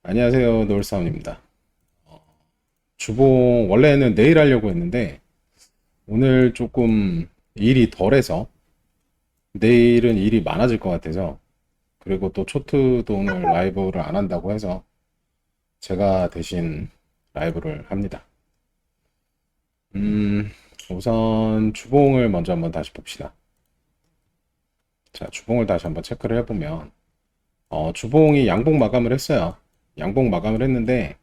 안녕하세요, 노을사원입니다. 주봉 원래는 내일 하려고 했는데 오늘 조금 일이 덜해서 내일은 일이 많아질 것 같아서, 그리고 또 초트도 오늘 라이브를 안 한다고 해서 제가 대신 라이브를 합니다. 음, 우선 주봉을 먼저 한번 다시 봅시다. 자, 주봉을 다시 한번 체크를 해보면 주봉이 양봉 마감을 했어요. 양봉 마감을 했는데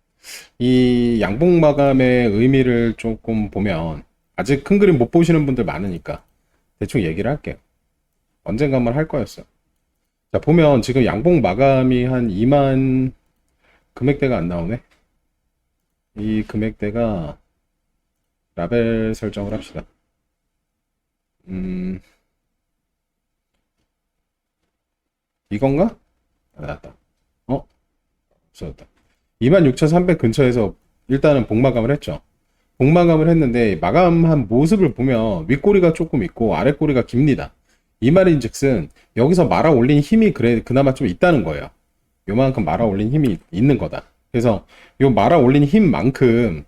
이 양봉 마감의 의미를 조금 보면, 아직 큰 그림 못 보시는 분들 많으니까 대충 얘기를 할게요. 언젠가 한번 할 거였어요. 자, 보면 지금 양봉 마감이 한 2만, 금액대가 안 나오네. 이 금액대가, 라벨 설정을 합시다. 음, 이건가? 아, 나왔다. 어? 없어졌다. 26,300 근처에서 일단은 복마감을 했죠. 복마감을 했는데 마감한 모습을 보면 윗꼬리가 조금 있고 아랫꼬리가 깁니다. 이 말인즉슨 여기서 말아 올린 힘이 그나마 좀 있다는 거예요. 요만큼 말아 올린 힘이 있는 거다. 그래서 요 말아 올린 힘만큼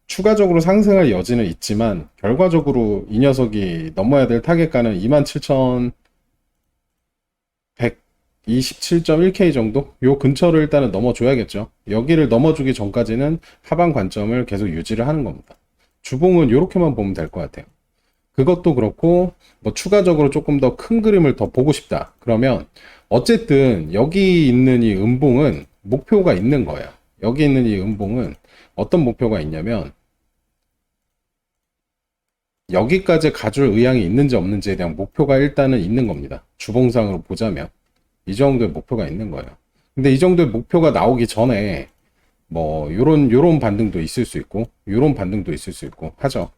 추가적으로 상승할 여지는 있지만, 결과적으로 이 녀석이 넘어야 될 타겟가는 27,127.1K 정도? 요 근처를 일단은 넘어줘야겠죠. 여기를 넘어주기 전까지는 하방 관점을 계속 유지를 하는 겁니다. 주봉은 이렇게만 보면 될 것 같아요. 그것도 그렇고, 뭐 추가적으로 조금 더 큰 그림을 더 보고 싶다 그러면, 어쨌든 여기 있는 이 음봉은 목표가 있는 거예요. 여기 있는 이 음봉은 어떤 목표가 있냐면, 여기까지 가줄 의향이 있는지 없는지에 대한 목표가 일단은 있는 겁니다. 주봉상으로 보자면 이 정도의 목표가 있는 거예요. 근데 이 정도의 목표가 나오기 전에 뭐 요런 반등도 있을 수 있고 요런 반등도 있을 수 있고 하죠.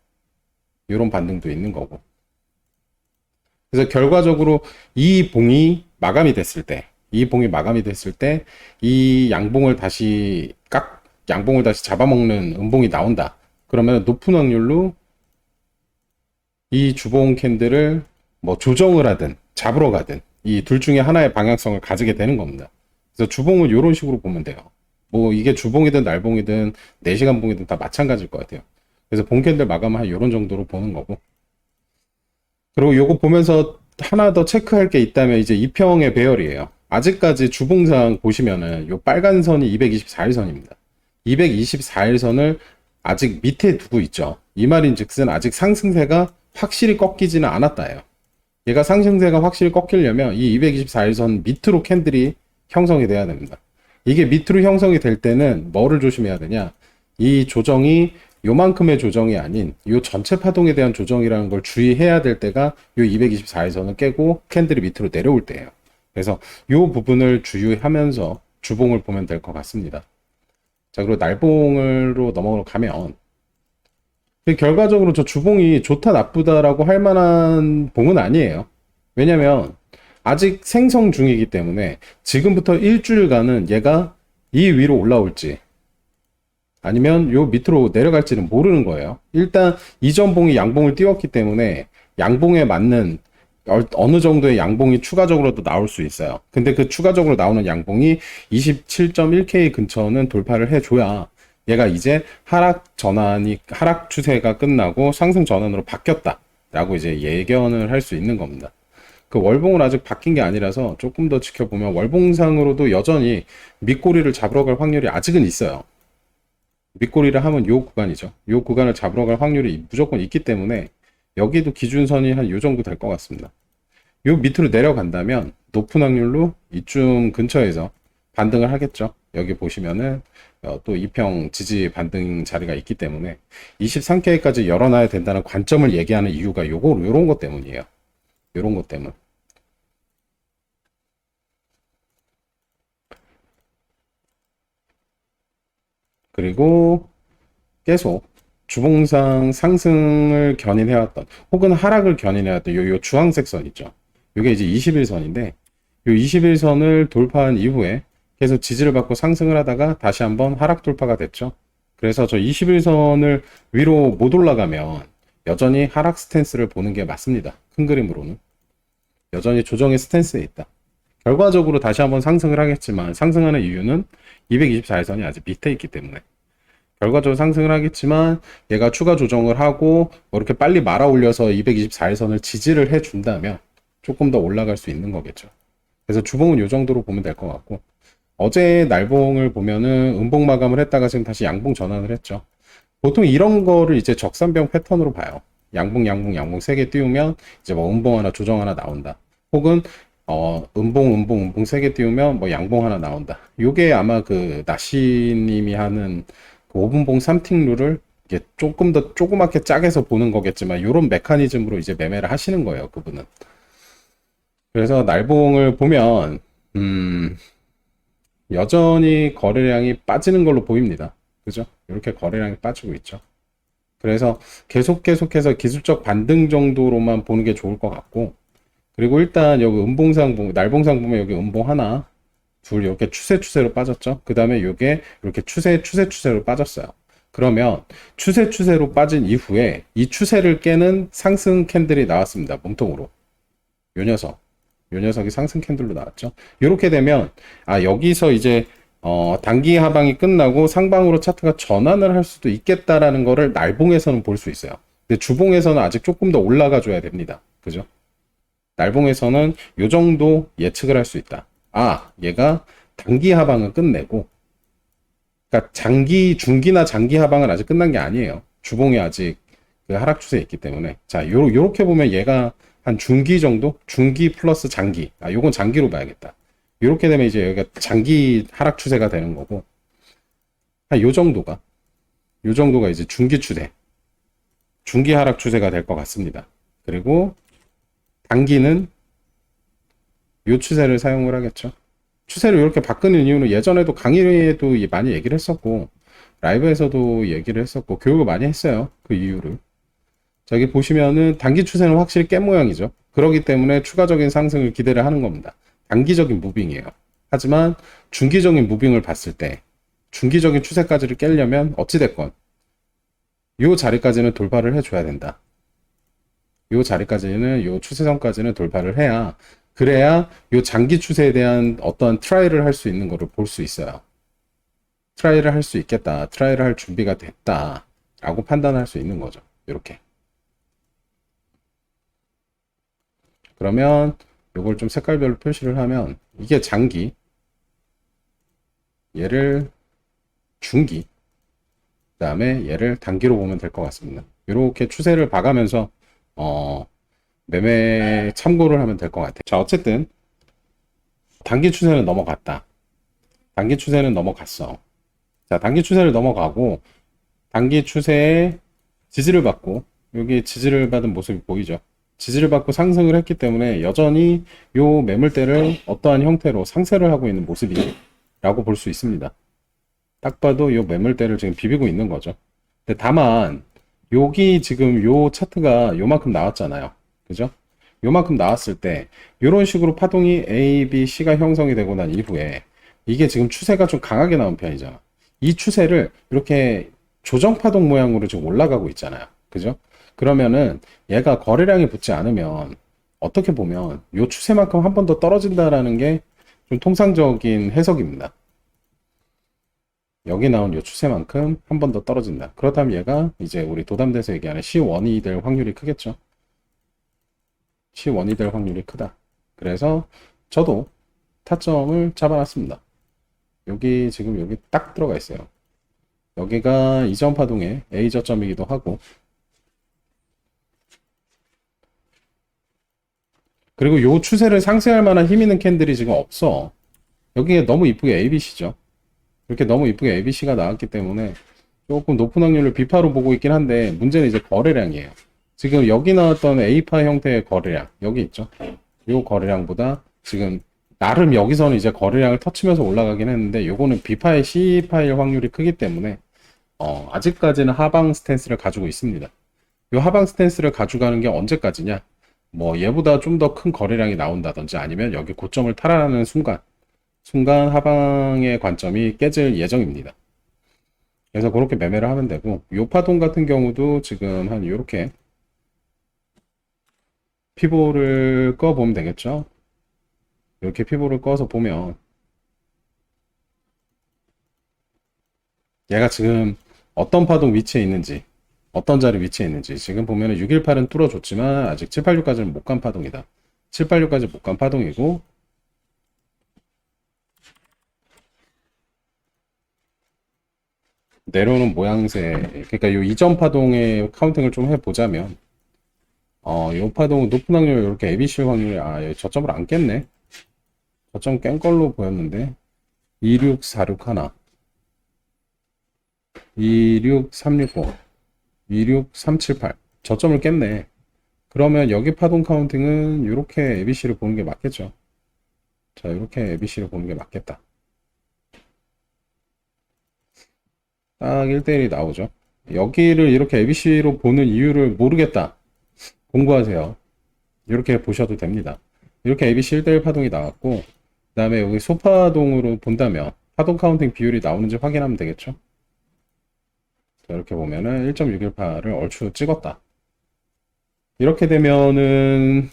요런 반등도 있는 거고. 그래서 결과적으로 이 봉이 마감이 됐을 때, 이 봉이 마감이 됐을 때 이 양봉을 다시 양봉을 다시 잡아먹는 음봉이 나온다. 그러면 높은 확률로 이 주봉 캔들을 뭐 조정을 하든 잡으러 가든 이 둘 중에 하나의 방향성을 가지게 되는 겁니다. 그래서 주봉은 이런 식으로 보면 돼요. 뭐 이게 주봉이든 날봉이든 4시간 봉이든 다 마찬가지일 것 같아요. 그래서 봉 캔들 마감은 한 이런 정도로 보는 거고. 그리고 요거 보면서 하나 더 체크할 게 있다면 이제 이평의 배열이에요. 아직까지 주봉상 보시면은 요 빨간 선이 224일선입니다. 224일선을 아직 밑에 두고 있죠. 이 말인즉슨 아직 상승세가 확실히 꺾이지는 않았다예요. 얘가 상승세가 확실히 꺾이려면 이 224일선 밑으로 캔들이 형성이 돼야 됩니다. 이게 밑으로 형성이 될 때는 뭐를 조심해야 되냐? 이 조정이 요만큼의 조정이 아닌 요 전체 파동에 대한 조정이라는 걸 주의해야 될 때가 요 224일선을 깨고 캔들이 밑으로 내려올 때예요. 그래서 요 부분을 주의하면서 주봉을 보면 될 것 같습니다. 자, 그리고 날봉으로 넘어가면 결과적으로 저 주봉이 좋다 나쁘다라고 할 만한 봉은 아니에요. 왜냐면 아직 생성 중이기 때문에 지금부터 일주일간은 얘가 이 위로 올라올지 아니면 요 밑으로 내려갈지는 모르는 거예요. 일단 이전 봉이 양봉을 띄웠기 때문에 양봉에 맞는 어느 정도의 양봉이 추가적으로도 나올 수 있어요. 근데 그 추가적으로 나오는 양봉이 27.1K 근처는 돌파를 해줘야 얘가 이제 하락 추세가 끝나고 상승 전환으로 바뀌었다라고 이제 예견을 할 수 있는 겁니다. 그 월봉은 아직 바뀐 게 아니라서 조금 더 지켜보면 월봉상으로도 여전히 밑꼬리를 잡으러 갈 확률이 아직은 있어요. 밑꼬리를 하면 요 구간이죠. 요 구간을 잡으러 갈 확률이 무조건 있기 때문에 여기도 기준선이 한 요 정도 될 것 같습니다. 요 밑으로 내려간다면 높은 확률로 이쯤 근처에서 반등을 하겠죠. 여기 보시면은 또 이평 지지 반등 자리가 있기 때문에 23K까지 열어놔야 된다는 관점을 얘기하는 이유가 요런 것 때문이에요. 요런 것 때문. 그리고 계속 주봉상 상승을 견인해왔던 혹은 하락을 견인해왔던 요 주황색 선 있죠. 요게 이제 21선인데 요 21선을 돌파한 이후에 계속 지지를 받고 상승을 하다가 다시 한번 하락 돌파가 됐죠. 그래서 저 21선을 위로 못 올라가면 여전히 하락 스탠스를 보는 게 맞습니다. 큰 그림으로는 여전히 조정의 스탠스에 있다. 결과적으로 다시 한번 상승을 하겠지만 상승하는 이유는 224일선이 아직 밑에 있기 때문에 결과적으로 상승을 하겠지만 얘가 추가 조정을 하고 뭐 이렇게 빨리 말아 올려서 224일선을 지지를 해준다면 조금 더 올라갈 수 있는 거겠죠. 그래서 주봉은 이 정도로 보면 될 것 같고, 어제 날봉을 보면은 음봉 마감을 했다가 지금 다시 양봉 전환을 했죠. 보통 이런 거를 이제 적산병 패턴으로 봐요. 양봉, 양봉, 양봉 3개 띄우면 이제 뭐 음봉 하나, 조정 하나 나온다. 혹은 음봉, 음봉, 음봉 3개 띄우면 뭐 양봉 하나 나온다. 요게 아마 그 나시님이 하는 그 5분봉 3틱 룰을 이게 조금 더 조그맣게 짜게서 보는 거겠지만 요런 메커니즘으로 이제 매매를 하시는 거예요, 그분은. 그래서 날봉을 보면 여전히 거래량이 빠지는 걸로 보입니다. 그죠? 이렇게 거래량이 빠지고 있죠. 그래서 계속해서 기술적 반등 정도로만 보는 게 좋을 것 같고, 그리고 일단 여기 음봉상, 날봉상 보면 여기 음봉 하나, 둘 이렇게 추세로 빠졌죠. 그 다음에 이게 이렇게 추세로 빠졌어요. 그러면 추세로 빠진 이후에 이 추세를 깨는 상승 캔들이 나왔습니다. 몸통으로. 요 녀석. 요 녀석이 상승 캔들로 나왔죠. 이렇게 되면 여기서 이제 단기 하방이 끝나고 상방으로 차트가 전환을 할 수도 있겠다라는 거를 날봉에서는 볼 수 있어요. 근데 주봉에서는 아직 조금 더 올라가 줘야 됩니다. 그죠? 날봉에서는 요 정도 예측을 할 수 있다. 얘가 단기 하방은 끝내고, 그러니까 중기나 장기 하방은 아직 끝난 게 아니에요. 주봉이 아직 그 하락 추세에 있기 때문에. 자, 요렇게 보면 얘가 한 중기 정도? 중기 플러스 장기. 요건 장기로 봐야겠다. 요렇게 되면 이제 여기가 장기 하락 추세가 되는 거고, 요 정도가 이제 중기 추세. 중기 하락 추세가 될 것 같습니다. 그리고 단기는 요 추세를 사용을 하겠죠. 추세를 이렇게 바꾸는 이유는 예전에도 강의에도 많이 얘기를 했었고, 라이브에서도 얘기를 했었고, 교육을 많이 했어요. 그 이유를. 자, 여기 보시면은 단기 추세는 확실히 깬 모양이죠. 그렇기 때문에 추가적인 상승을 기대를 하는 겁니다. 단기적인 무빙이에요. 하지만 중기적인 무빙을 봤을 때 중기적인 추세까지를 깨려면 어찌됐건 요 자리까지는 돌파를 해줘야 된다. 요 자리까지는, 요 추세선까지는 돌파를 해야, 그래야 요 장기 추세에 대한 어떤 트라이를 할 수 있는 거를 볼 수 있어요. 트라이를 할 수 있겠다. 트라이를 할 준비가 됐다. 라고 판단할 수 있는 거죠. 이렇게. 그러면 요걸 좀 색깔별로 표시를 하면, 이게 장기, 얘를 중기, 그 다음에 얘를 단기로 보면 될 것 같습니다. 이렇게 추세를 봐가면서 매매 참고를 하면 될 것 같아요. 자, 어쨌든 단기 추세는 넘어갔다. 단기 추세는 넘어갔어. 자, 단기 추세를 넘어가고 단기 추세에 지지를 받고, 여기 지지를 받은 모습이 보이죠. 지지를 받고 상승을 했기 때문에 여전히 요 매물대를 어떠한 형태로 상세를 하고 있는 모습이라고 볼 수 있습니다. 딱 봐도 요 매물대를 지금 비비고 있는 거죠. 근데 다만 여기 지금 요 차트가 요만큼 나왔잖아요. 그죠? 요만큼 나왔을 때 이런 식으로 파동이 A, B, C가 형성이 되고 난 이후에 이게 지금 추세가 좀 강하게 나온 편이잖아. 이 추세를 이렇게 조정 파동 모양으로 지금 올라가고 있잖아요. 그죠? 그러면은 얘가 거래량이 붙지 않으면 어떻게 보면 요 추세만큼 한 번 더 떨어진다라는 게 좀 통상적인 해석입니다. 여기 나온 요 추세만큼 한 번 더 떨어진다. 그렇다면 얘가 이제 우리 도담대에서 얘기하는 C1이 될 확률이 크겠죠. C1이 될 확률이 크다. 그래서 저도 타점을 잡아놨습니다. 여기 지금 여기 딱 들어가 있어요. 여기가 이전 파동의 A 저점이기도 하고, 그리고 요 추세를 상쇄할 만한 힘 있는 캔들이 지금 없어. 여기에 너무 이쁘게 ABC죠. 이렇게 너무 이쁘게 ABC가 나왔기 때문에 조금 높은 확률을 B파로 보고 있긴 한데, 문제는 이제 거래량이에요. 지금 여기 나왔던 A파 형태의 거래량, 여기 있죠. 요 거래량보다 지금 나름 여기서는 이제 거래량을 터치면서 올라가긴 했는데, 요거는 B파의 C파일 확률이 크기 때문에 아직까지는 하방 스탠스를 가지고 있습니다. 요 하방 스탠스를 가져가는 게 언제까지냐? 뭐 얘보다 좀 더 큰 거래량이 나온다든지, 아니면 여기 고점을 탈환하는 순간 하방의 관점이 깨질 예정입니다. 그래서 그렇게 매매를 하면 되고, 요 파동 같은 경우도 지금 한 요렇게 피보를 꺼 보면 되겠죠. 이렇게 피보를 꺼서 보면 얘가 지금 어떤 파동 위치에 있는지, 어떤 자리 위치에 있는지 지금 보면은 618은 뚫어줬지만 아직 786까지는 못 간 파동이다. 786까지 못 간 파동이고, 내려오는 모양새, 그러니까 요 이전 파동의 카운팅을 좀 해보자면, 요 파동은 높은 확률 이렇게 ABC 확률이, 얘 저점을 안 깼네. 저점 깬 걸로 보였는데, 26461, 26365, 26378, 저점을 깼네. 그러면 여기 파동 카운팅은 이렇게 ABC를 보는 게 맞겠죠. 자, 이렇게 ABC를 보는 게 맞겠다. 딱 1대1이 나오죠. 여기를 이렇게 ABC로 보는 이유를 모르겠다. 공부하세요. 이렇게 보셔도 됩니다. 이렇게 ABC 1대1 파동이 나왔고, 그 다음에 여기 소파동으로 본다면 파동 카운팅 비율이 나오는지 확인하면 되겠죠. 자, 이렇게 보면은 1.618을 얼추 찍었다. 이렇게 되면은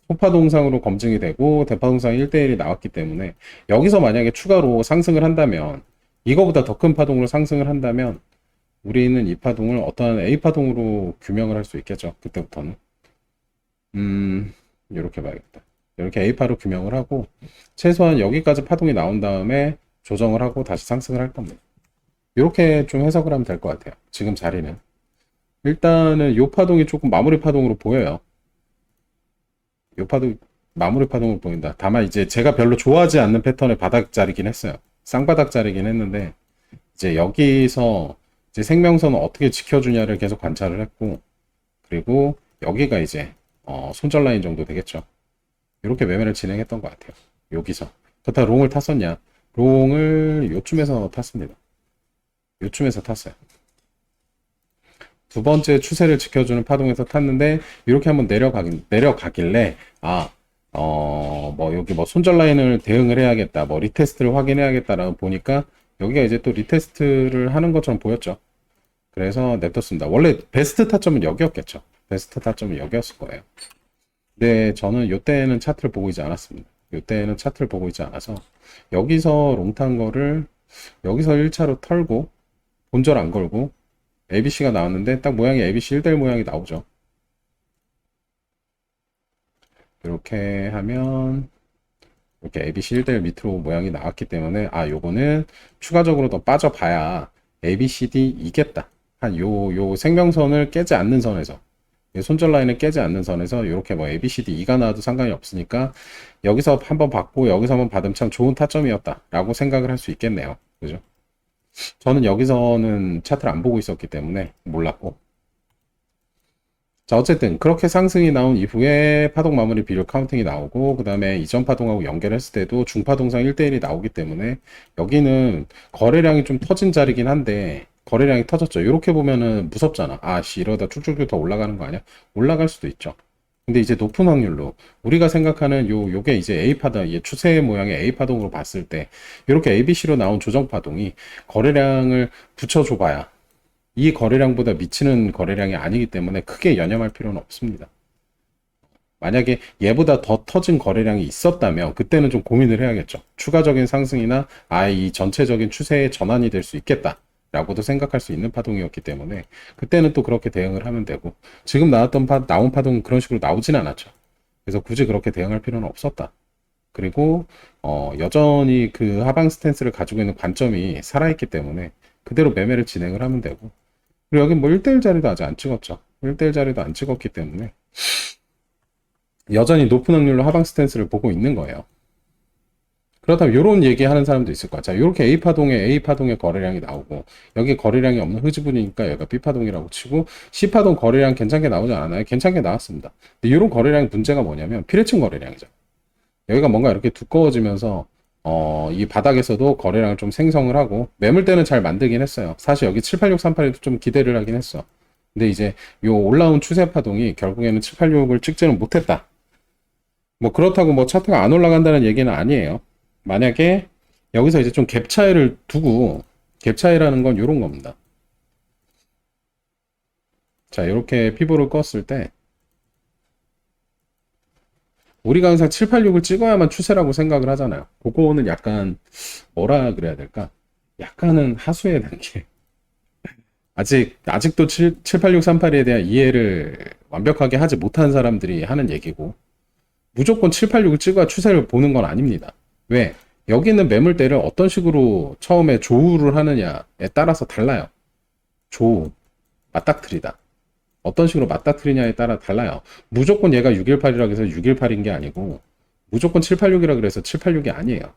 소파동상으로 검증이 되고 대파동상 1대1이 나왔기 때문에 여기서 만약에 추가로 상승을 한다면, 이거보다 더 큰 파동으로 상승을 한다면 우리는 이 파동을 어떠한 A파동으로 규명을 할 수 있겠죠. 그때부터는 이렇게 봐야겠다. 이렇게 A파로 규명을 하고 최소한 여기까지 파동이 나온 다음에 조정을 하고 다시 상승을 할 겁니다. 이렇게 좀 해석을 하면 될 것 같아요. 지금 자리는 일단은 요 파동이 조금 마무리 파동으로 보여요. 요 파동 마무리 파동으로 보인다. 다만 이제 제가 별로 좋아하지 않는 패턴의 바닥 자리긴 했어요. 쌍바닥 자리긴 했는데, 이제 여기서 이제 생명선을 어떻게 지켜주냐를 계속 관찰을 했고, 그리고 여기가 이제 손절 라인 정도 되겠죠. 이렇게 매매를 진행했던 것 같아요. 여기서. 그렇다고 롱을 탔었냐? 롱을 요쯤에서 탔습니다. 요쯤에서 탔어요. 두 번째 추세를 지켜주는 파동에서 탔는데, 이렇게 한번 내려가길래, 뭐, 여기 뭐 손절 라인을 대응을 해야겠다, 뭐, 리테스트를 확인해야겠다라고 보니까, 여기가 이제 또 리테스트를 하는 것처럼 보였죠. 그래서 냅뒀습니다. 원래 베스트 타점은 여기였겠죠. 베스트 타점은 여기였을 거예요. 근데 저는 요때는 차트를 보고 있지 않았습니다. 요때는 차트를 보고 있지 않아서, 여기서 롱탄 거를, 여기서 1차로 털고, 본절 안 걸고, ABC가 나왔는데 딱 모양이 ABC 1대1 모양이 나오죠. 이렇게 하면 이렇게 ABC 1대1 밑으로 모양이 나왔기 때문에 요거는 추가적으로 더 빠져봐야 ABCD 이겠다. 한 요 생명선을 깨지 않는 선에서, 손절 라인을 깨지 않는 선에서 이렇게 뭐 ABCD 2가 나와도 상관이 없으니까 여기서 한번 받고 여기서 한번 받으면 참 좋은 타점이었다 라고 생각을 할 수 있겠네요. 그죠? 저는 여기서는 차트를 안 보고 있었기 때문에 몰랐고, 자, 어쨌든 그렇게 상승이 나온 이후에 파동 마무리 비율 카운팅이 나오고, 그 다음에 이전 파동하고 연결했을 때도 중파동상 1대1이 나오기 때문에 여기는 거래량이 좀 터진 자리긴 한데, 거래량이 터졌죠. 이렇게 보면은 무섭잖아. 이러다 쭉쭉쭉 더 올라가는 거 아니야? 올라갈 수도 있죠. 근데 이제 높은 확률로 우리가 생각하는 요게 이제 A 파동, 추세 모양의 A 파동으로 봤을 때 이렇게 ABC로 나온 조정 파동이 거래량을 붙여줘 봐야 이 거래량보다 미치는 거래량이 아니기 때문에 크게 연연할 필요는 없습니다. 만약에 얘보다 더 터진 거래량이 있었다면 그때는 좀 고민을 해야겠죠. 추가적인 상승이나 이 전체적인 추세의 전환이 될 수 있겠다 라고도 생각할 수 있는 파동이었기 때문에 그때는 또 그렇게 대응을 하면 되고, 지금 나온 파동은 그런 식으로 나오진 않았죠. 그래서 굳이 그렇게 대응할 필요는 없었다. 그리고 여전히 그 하방 스탠스를 가지고 있는 관점이 살아있기 때문에 그대로 매매를 진행을 하면 되고, 그리고 여기 뭐 1대1 자리도 아직 안 찍었죠. 1대1 자리도 안 찍었기 때문에 여전히 높은 확률로 하방 스탠스를 보고 있는 거예요. 그렇다면 이런 얘기 하는 사람도 있을 거야. 자, 이렇게 A파동에 거래량이 나오고, 여기 거래량이 없는 흐지부니까 여기가 B파동이라고 치고, C파동 거래량 괜찮게 나오지 않았나요? 괜찮게 나왔습니다. 근데 이런 거래량 문제가 뭐냐면 피레층 거래량이죠. 여기가 뭔가 이렇게 두꺼워지면서 이 바닥에서도 거래량을 좀 생성을 하고, 매물대는 잘 만들긴 했어요. 사실 여기 78638에도 좀 기대를 하긴 했어. 근데 이제 요 올라온 추세 파동이 결국에는 786을 찍지는 못했다. 뭐 그렇다고 뭐 차트가 안 올라간다는 얘기는 아니에요. 만약에 여기서 이제 좀 갭 차이를 두고, 갭 차이라는 건 이런 겁니다. 자, 이렇게 피보를 껐을 때 우리가 항상 786을 찍어야만 추세라고 생각을 하잖아요. 그거는 약간 뭐라 그래야 될까? 약간은 하수의 단계. 아직도 78638에 대한 이해를 완벽하게 하지 못한 사람들이 하는 얘기고, 무조건 786을 찍어야 추세를 보는 건 아닙니다. 왜? 여기는 매물대를 어떤 식으로 처음에 조우를 하느냐에 따라서 달라요. 조우, 맞닥뜨리다. 어떤 식으로 맞닥뜨리냐에 따라 달라요. 무조건 얘가 618이라고 해서 618인 게 아니고, 무조건 786이라 그래서 786이 아니에요.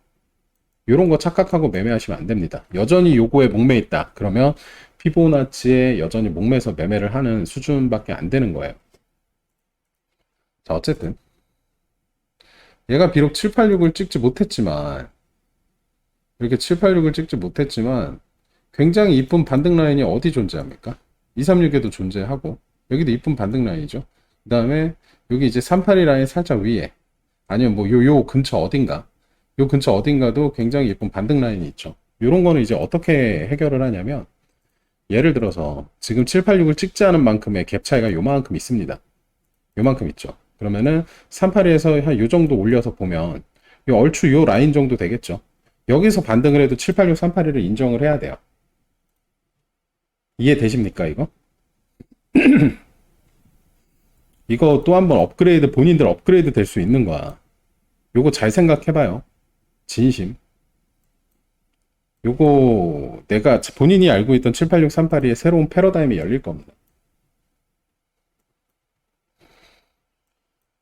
이런 거 착각하고 매매하시면 안 됩니다. 여전히 요거에 목매 있다. 그러면 피보나치에 여전히 목매서 매매를 하는 수준밖에 안 되는 거예요. 자, 어쨌든 얘가 비록 786을 찍지 못했지만, 이렇게 786을 찍지 못했지만 굉장히 이쁜 반등 라인이 어디 존재합니까? 236에도 존재하고 여기도 이쁜 반등 라인이죠. 그 다음에 여기 이제 382 라인 살짝 위에, 아니면 뭐 요 근처 어딘가, 요 근처 어딘가도 굉장히 예쁜 반등 라인이 있죠. 요런 거는 이제 어떻게 해결을 하냐면, 예를 들어서 지금 786을 찍지 않은 만큼의 갭 차이가 요만큼 있습니다. 요만큼 있죠. 그러면은 382에서 한 요 정도 올려서 보면 요 얼추 요 라인 정도 되겠죠. 여기서 반등을 해도 786, 382를 인정을 해야 돼요. 이해되십니까, 이거? 이거 또 한번 업그레이드, 본인들 업그레이드 될 수 있는 거야. 요거 잘 생각해봐요. 진심. 요거 내가 본인이 알고 있던 786, 382의 새로운 패러다임이 열릴 겁니다.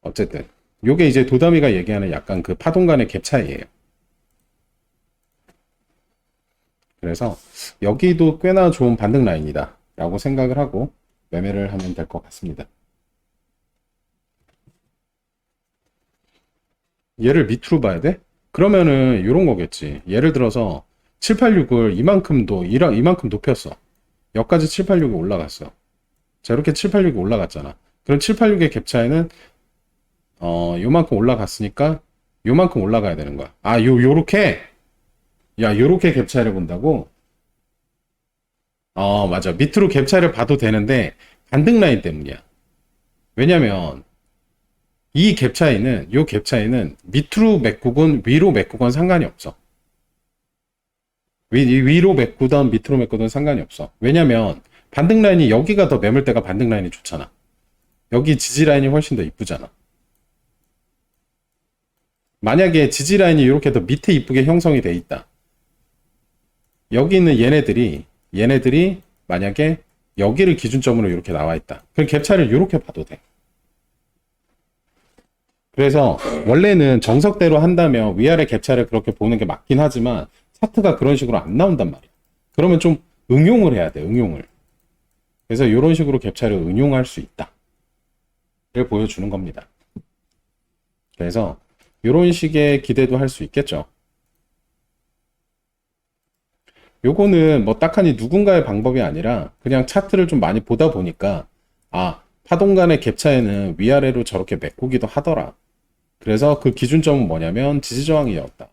어쨌든 요게 이제 도담이가 얘기하는 약간 그 파동 간의 갭 차이예요. 그래서 여기도 꽤나 좋은 반등 라인이다 라고 생각을 하고 매매를 하면 될 것 같습니다. 얘를 밑으로 봐야 돼? 그러면은 이런 거겠지. 예를 들어서 786을 이만큼 높였어. 여기까지 786이 올라갔어. 자, 이렇게 786이 올라갔잖아. 그럼 786의 갭 차이는 요만큼 올라갔으니까 요만큼 올라가야 되는 거야. 아, 요렇게? 야, 요렇게 갭 차이를 본다고? 맞아. 밑으로 갭 차이를 봐도 되는데 반등 라인 때문이야. 왜냐면 이 갭 차이는, 요 갭 차이는 밑으로 메꾸건 위로 메꾸건 상관이 없어. 위로 메꾸던 밑으로 메꾸던 상관이 없어. 왜냐면 반등 라인이 여기가 더 매물대가 반등 라인이 좋잖아. 여기 지지 라인이 훨씬 더 이쁘잖아. 만약에 지지 라인이 이렇게 더 밑에 이쁘게 형성이 돼 있다. 여기 있는 얘네들이 만약에 여기를 기준점으로 이렇게 나와 있다. 그럼 갭 차이를 이렇게 봐도 돼. 그래서 원래는 정석대로 한다면 위아래 갭 차이를 그렇게 보는 게 맞긴 하지만 차트가 그런 식으로 안 나온단 말이야. 그러면 좀 응용을 해야 돼, 응용을. 그래서 이런 식으로 갭 차이를 응용할 수 있다. 를 보여주는 겁니다. 그래서 이런 식의 기대도 할 수 있겠죠. 요거는 뭐 딱하니 누군가의 방법이 아니라 그냥 차트를 좀 많이 보다 보니까, 아, 파동 간의 갭 차이는 위아래로 저렇게 메꾸기도 하더라. 그래서 그 기준점은 뭐냐면 지지저항이었다.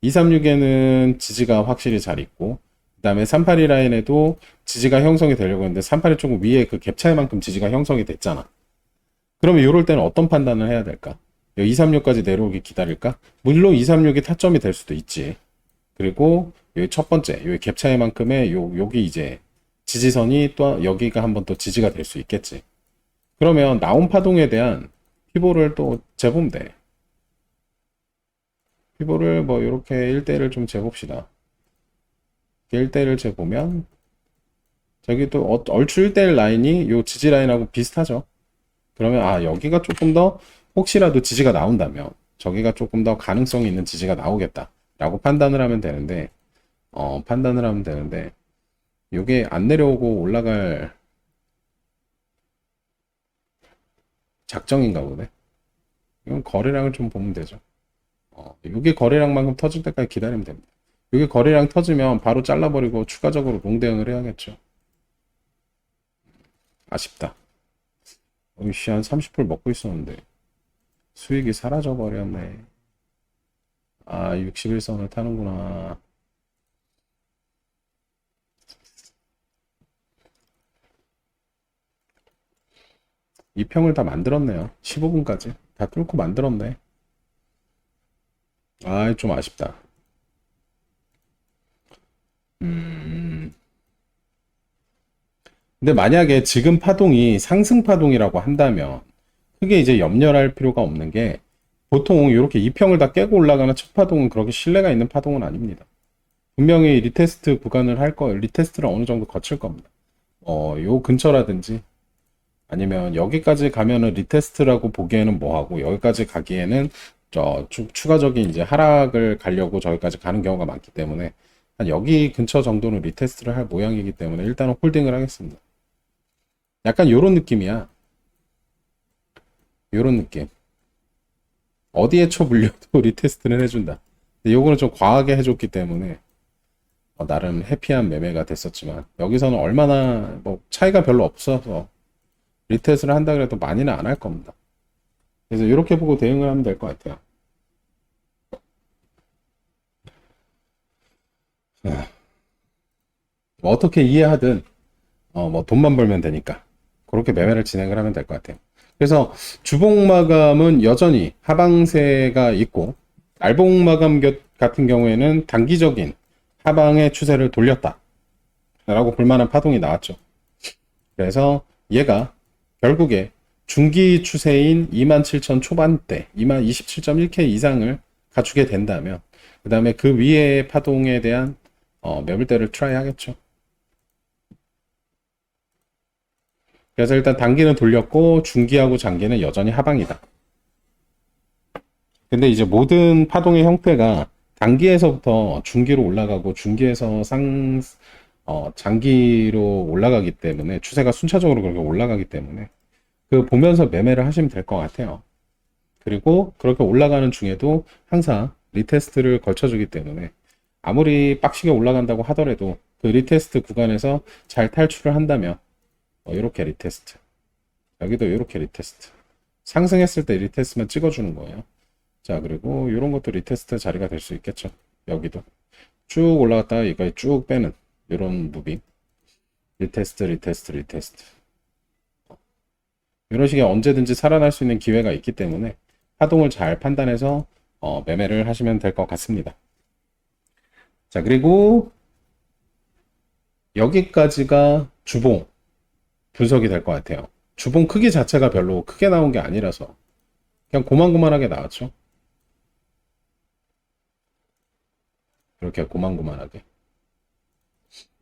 236에는 지지가 확실히 잘 있고, 그 다음에 382 라인에도 지지가 형성이 되려고 했는데 382 조금 위에 그 갭 차이만큼 지지가 형성이 됐잖아. 그러면 이럴 때는 어떤 판단을 해야 될까? 236까지 내려오기 기다릴까? 물론 236이 타점이 될 수도 있지. 그리고 여기 첫 번째, 여기 갭 차이만큼의 여기 이제 지지선이 또 여기가 한번 또 지지가 될 수 있겠지. 그러면 나온 파동에 대한 피보를 또 재보면 돼. 피보를 뭐 이렇게 1대1을 좀 재봅시다. 1대1을 재보면 저기 또 얼추 1대1 라인이 요 지지 라인하고 비슷하죠. 그러면 여기가 조금 더 혹시라도 지지가 나온다면 저기가 조금 더 가능성이 있는 지지가 나오겠다 라고 판단을 하면 되는데, 요게 안 내려오고 올라갈 작정인가 보네. 이건 거래량을 좀 보면 되죠. 요게 거래량만큼 터질 때까지 기다리면 됩니다. 요게 거래량 터지면 바로 잘라버리고 추가적으로 롱 대응을 해야겠죠. 아쉽다. 어이씨, 한 30불 먹고 있었는데 수익이 사라져 버렸네. 61선을 타는구나. 2평을 다 만들었네요. 15분까지 다 뚫고 만들었네. 아, 좀 아쉽다. 음. 근데 만약에 지금 파동이 상승 파동이라고 한다면 크게 이제 염려할 필요가 없는 게, 보통 이렇게 2평을 다 깨고 올라가는 첫 파동은 그렇게 신뢰가 있는 파동은 아닙니다. 분명히 리테스트 구간을 리테스트를 어느 정도 거칠 겁니다. 요 근처라든지 아니면 여기까지 가면은 리테스트라고 보기에는 뭐하고, 여기까지 가기에는 추가적인 이제 하락을 가려고 저기까지 가는 경우가 많기 때문에 한 여기 근처 정도는 리테스트를 할 모양이기 때문에 일단은 홀딩을 하겠습니다. 약간 요런 느낌이야. 요런 느낌. 어디에 쳐 물려도 리테스트는 해준다. 근데 요거는 좀 과하게 해줬기 때문에 나름 해피한 매매가 됐었지만, 여기서는 얼마나 뭐 차이가 별로 없어서 리테스트를 한다 그래도 많이는 안 할 겁니다. 그래서 이렇게 보고 대응을 하면 될 것 같아요. 뭐 어떻게 이해하든 뭐 돈만 벌면 되니까 그렇게 매매를 진행을 하면 될 것 같아요. 그래서 주봉 마감은 여전히 하방세가 있고, 날봉 마감 같은 경우에는 단기적인 하방의 추세를 돌렸다 라고 볼만한 파동이 나왔죠. 그래서 얘가 결국에 중기 추세인 27,000 초반대 27.1K 이상을 갖추게 된다면, 그 다음에 그 위의 파동에 대한 매물대를 트라이 하겠죠. 그래서 일단 단기는 돌렸고 중기하고 장기는 여전히 하방이다. 근데 이제 모든 파동의 형태가 단기에서부터 중기로 올라가고 중기에서 장기로 올라가기 때문에, 추세가 순차적으로 그렇게 올라가기 때문에 그 보면서 매매를 하시면 될 것 같아요. 그리고 그렇게 올라가는 중에도 항상 리테스트를 걸쳐주기 때문에 아무리 빡시게 올라간다고 하더라도 그 리테스트 구간에서 잘 탈출을 한다면 이렇게 리테스트, 여기도 이렇게 리테스트, 상승했을 때 리테스트만 찍어주는 거예요. 자, 그리고 이런 것도 리테스트 자리가 될 수 있겠죠. 여기도 쭉 올라갔다가 이거 쭉 빼는 이런 무빙, 리테스트 리테스트 리테스트, 이런 식의 언제든지 살아날 수 있는 기회가 있기 때문에 파동을 잘 판단해서 매매를 하시면 될 것 같습니다. 자, 그리고 여기까지가 주봉 분석이 될 것 같아요. 주봉 크기 자체가 별로 크게 나온 게 아니라서 그냥 고만고만하게 나왔죠. 이렇게 고만고만하게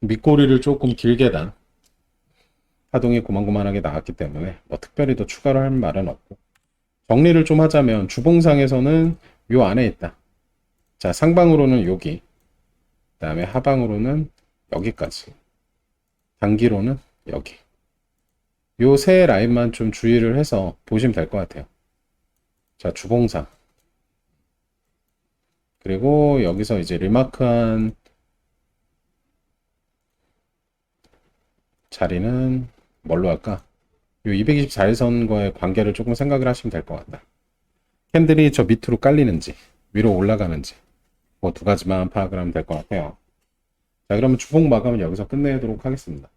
밑꼬리를 조금 길게 단 파동이 고만고만하게 나왔기 때문에 뭐 특별히 더 추가로 할 말은 없고, 정리를 좀 하자면 주봉상에서는 요 안에 있다. 자, 상방으로는 여기, 그 다음에 하방으로는 여기까지, 단기로는 여기, 요 세 라인만 좀 주의를 해서 보시면 될 것 같아요. 자, 주봉상, 그리고 여기서 이제 리마크한 자리는 뭘로 할까? 요 224일선과의 관계를 조금 생각을 하시면 될 것 같다. 캔들이 저 밑으로 깔리는지 위로 올라가는지 뭐 두 가지만 파악을 하면 될 것 같아요. 자, 그러면 주봉 마감은 여기서 끝내도록 하겠습니다.